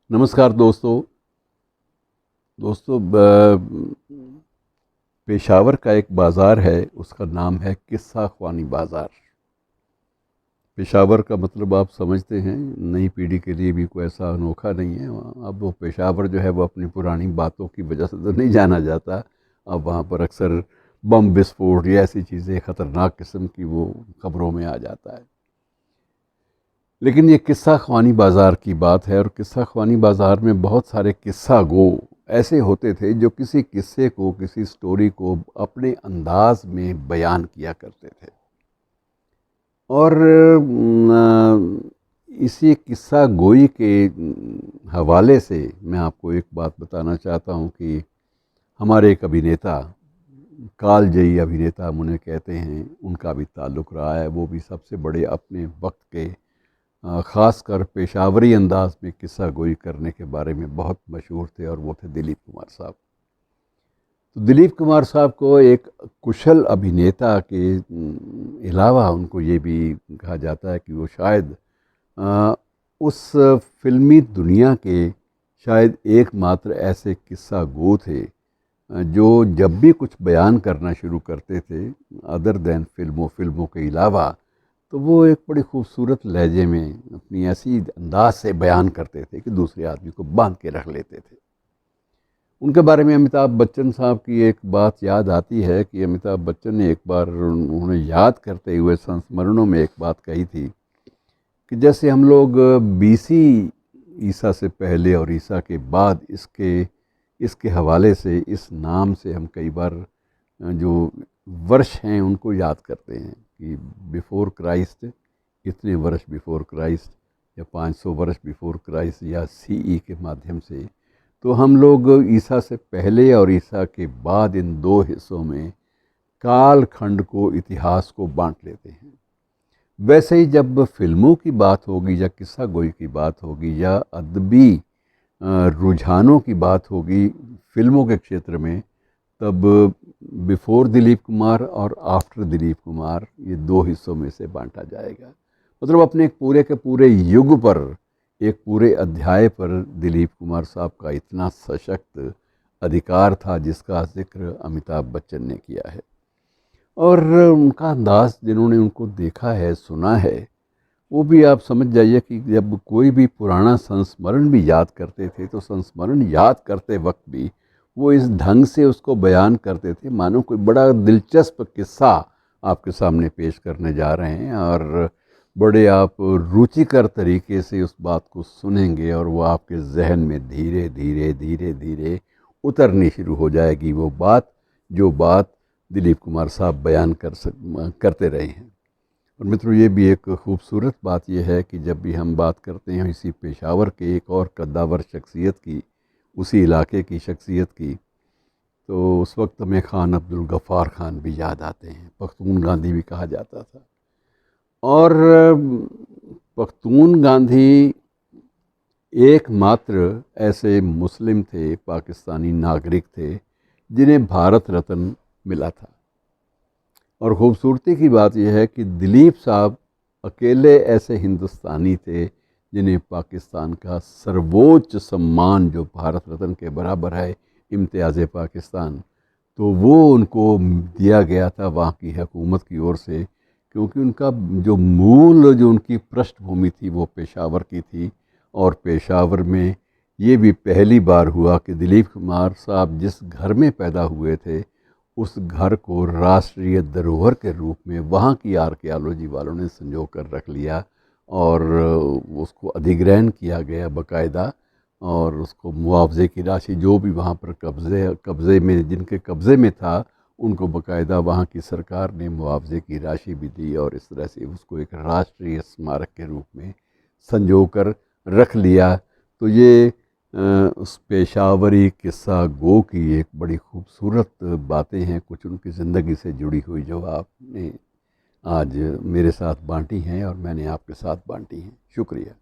नमस्कार दोस्तों। पेशावर का एक बाज़ार है, उसका नाम है किस्सा ख्वानी बाज़ार। पेशावर का मतलब आप समझते हैं, नई पीढ़ी के लिए भी कोई ऐसा अनोखा नहीं है। अब वो पेशावर जो है वो अपनी पुरानी बातों की वजह से तो नहीं जाना जाता। अब वहाँ पर अक्सर बम विस्फोट या ऐसी चीज़ें ख़तरनाक किस्म की वो खबरों में आ जाता है। लेकिन ये किस्सा ख्वानी बाज़ार की बात है, और किस्सा ख्वानी बाज़ार में बहुत सारे किस्सा गो ऐसे होते थे जो किसी किस्से को, किसी स्टोरी को अपने अंदाज में बयान किया करते थे। और इसी किस्सा गोई के हवाले से मैं आपको एक बात बताना चाहता हूँ कि हमारे एक अभिनेता, कालजयी अभिनेता हम उन्हें कहते हैं, उनका भी ताल्लुक़ रहा है। वो भी सबसे बड़े अपने वक्त के ख़ासकर पेशावरी अंदाज में किस्सा गोई करने के बारे में बहुत मशहूर थे, और वो थे दिलीप कुमार साहब। तो दिलीप कुमार साहब को एक कुशल अभिनेता के अलावा उनको ये भी कहा जाता है कि वो शायद अ, उस फिल्मी दुनिया के शायद एकमात्र ऐसे किस्सा गो थे जो जब भी कुछ बयान करना शुरू करते थे, अदर दैन फिल्मों के अलावा, तो वो एक बड़ी खूबसूरत लहजे में अपनी ऐसी अंदाज से बयान करते थे कि दूसरे आदमी को बांध के रख लेते थे। उनके बारे में अमिताभ बच्चन साहब की एक बात याद आती है कि अमिताभ बच्चन ने एक बार उन्हें याद करते हुए संस्मरणों में एक बात कही थी कि जैसे हम लोग बीसी, ईसा से पहले और ईसा के बाद, इसके इसके हवाले से, इस नाम से हम कई बार जो वर्ष हैं उनको याद करते हैं कि बिफ़ोर क्राइस्ट, इतने वर्ष बिफ़ोर क्राइस्ट, या 500 वर्ष बिफ़ोर क्राइस्ट, या सीई के माध्यम से। तो हम लोग ईसा से पहले और ईसा के बाद इन दो हिस्सों में काल खंड को, इतिहास को बांट लेते हैं। वैसे ही जब फिल्मों की बात होगी, या किस्सा गोई की बात होगी, या अदबी रुझानों की बात होगी फिल्मों के क्षेत्र में, तब बिफोर दिलीप कुमार और आफ्टर दिलीप कुमार, ये दो हिस्सों में से बांटा जाएगा। मतलब अपने एक पूरे के पूरे युग पर, एक पूरे अध्याय पर दिलीप कुमार साहब का इतना सशक्त अधिकार था जिसका जिक्र अमिताभ बच्चन ने किया है। और उनका अंदाज़, जिन्होंने उनको देखा है, सुना है, वो भी आप समझ जाइए कि जब कोई भी पुराना संस्मरण भी याद करते थे तो संस्मरण याद करते वक्त भी वो इस ढंग से उसको बयान करते थे मानो कोई बड़ा दिलचस्प किस्सा आपके सामने पेश करने जा रहे हैं, और बड़े आप रुचिकर तरीके से उस बात को सुनेंगे, और वो आपके जहन में धीरे धीरे धीरे धीरे उतरनी शुरू हो जाएगी, वो बात जो बात दिलीप कुमार साहब बयान करते रहे हैं। और मित्रों, ये भी एक खूबसूरत बात यह है कि जब भी हम बात करते हैं इसी पेशावर के एक और कद्दावर शख्सियत की, उसी इलाके की शख्सियत की, तो उस वक्त हमें खान अब्दुल गफ़ार खान भी याद आते हैं। पख्तून गांधी भी कहा जाता था। और पख्तून गांधी एकमात्र ऐसे मुस्लिम थे, पाकिस्तानी नागरिक थे, जिन्हें भारत रत्न मिला था। और ख़ूबसूरती की बात यह है कि दिलीप साहब अकेले ऐसे हिंदुस्तानी थे जिन्हें पाकिस्तान का सर्वोच्च सम्मान, जो भारत रत्न के बराबर है, इम्तियाज़ पाकिस्तान, तो वो उनको दिया गया था वहाँ की हुकूमत की ओर से, क्योंकि उनका जो उनकी पृष्ठभूमि थी वो पेशावर की थी। और पेशावर में ये भी पहली बार हुआ कि दिलीप कुमार साहब जिस घर में पैदा हुए थे, उस घर को राष्ट्रीय धरोहर के रूप में वहाँ की आर्कियोलॉजी वालों ने संजो कर रख लिया, और उसको अधिग्रहण किया गया बाकायदा। और उसको मुआवजे की राशि, जो भी वहाँ पर कब्ज़े में, जिनके कब्ज़े में था, उनको बाकायदा वहाँ की सरकार ने मुआवजे की राशि भी दी, और इस तरह से उसको एक राष्ट्रीय स्मारक के रूप में संजो कर रख लिया। तो ये उस पेशावरी किस्सा गो की एक बड़ी खूबसूरत बातें हैं, कुछ उनकी ज़िंदगी से जुड़ी हुई, जो आपने आज मेरे साथ बांटी हैं और मैंने आपके साथ बांटी हैं। शुक्रिया।